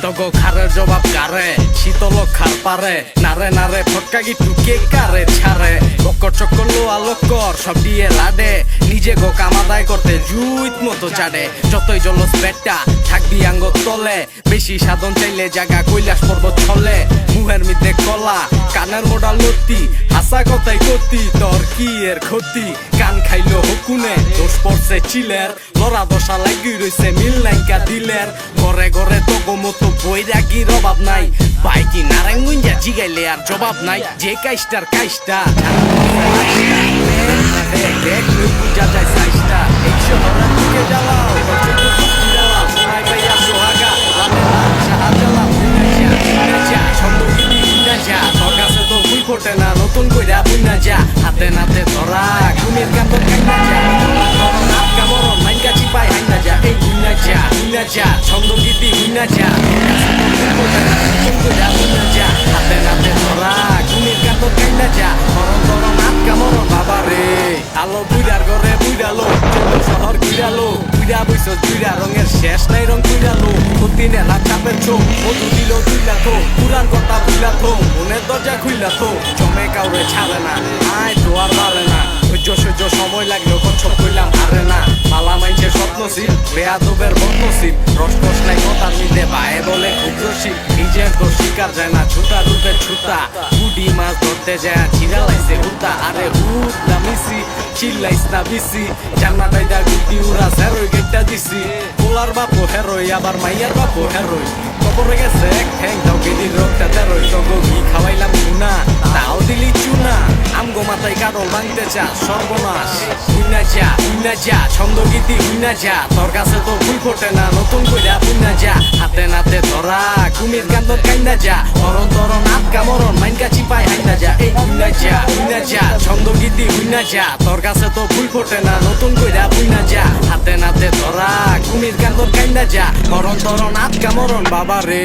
তগো খারের জবাব কারে শীতল খার পারে নারে নারে ফটকা গিটু কে কারে ছাড়ে বক্কর চক্কর লোয়া লক্কর সব দিয়ে লাডে নিজে গো কামাদায় করতে জুইত মতো চাডে যতই জলস পেটটা থাকবি আঙ্গ তলে বেশি সাধন চাইলে জায়গা কৈলাস পর্বত ছলে মুহের মধ্যে কলা কানের মোড়া লতি হাসা কথাই গতি তোর কি এর ক্ষতি কান খাইলো হুকুনে দোষ পড়ছে চিলের লড়া দশা লাগি রইছে মিল নাইকা দিলের ঘরে ঘরে তগো মতো বৈরাগীর অভাব নাই বাইকি নারায়ণগঞ্জা জিগাইলে আর জবাব নাই যে কাইস্টার কাইস্টা দেখ লই পূজা যায় সাইস্টা এই শহরের দিকে জ্বালাও সোনাই পাইয়া সোহাগা লালে লাল শাহজালা বুইনা যা ছন্দ গিরি বুইনা যা তোর কাছে তো ভুল ফোটে না নতুন কইরা বুইনা যা হাতে নাতে ধরা কুমির কান্দর কাইনা যা নাক কামড় মাইনকা চিপাই হাইনা যা এই বুইনা যা ছন্দ গিরি বুইনা যা নতুন কইরা বুইনা যা হাতে নাতে ধরা কুমির কান্দর কাইনা যা মরণ ধরন নাক কামড় বাবা রে আলো বুইরার ঘরে বুইরালো শহর ঘুরালো বুইরা বইস বুইরা রঙের শেষ নাই রং বুইরালো প্রতিদিনে রাত চাপের চোখ মধু দিল দুইলা তো পুরান কথা বুইলা তো মনের দরজা খুইলা তো জমে কাউরে ছাড়ে না আয় তো আর পারে না সহ্য সময় লাগলেও কচ্ছপ কইলাম হারে না মালা মাইনছে স্বপ্নশীল বেয়াদবের বদনশীল রসকস নাই কথার মিলে বায়ে বলে ক্ষুদ্রশীল নিজের তো শিকার যায় না ছুটা রূপে ছুটা বুডি মাছ ধরতে যায় ছিড়া লাইছে হুতা আরে হুতা মিসি চিল্লাইস না বিসি জান্নাত আইদা গুটি উড়া সেরই গেটটা দিছি পোলার বাপু হেরোই আবার মাইয়ার বাপু হেরোই কবরে গেছে এক ঠ্যাং দাও গেদির রোগটা তেরোই তগো ঘি খাওয়াইলাম গুনা তাও দিলি চুনা আমগো মাথায় কাটল ভাঙতে চা সর্বনাশ উইনা যা ছন্দ গীতি উইনা যা তোর কাছে তো ভুল ফোটে না নতুন কইরা বুইনা যা হাতে নাতে ধরা কুমির কান্দর কাইনা যা মরণ তরণ আটকা মরণ মাইনকা চিপাই হাইনা যা এই উইনা যা ছন্দ গীতি উইনা যা তোর কাছে তো ভুল ফোটে না নতুন কইরা বুইনা যা হাতে নাতে ধরা কুমির কান্দর কাইনা যা মরণ তরণ আটকা মরণ বাবা রে।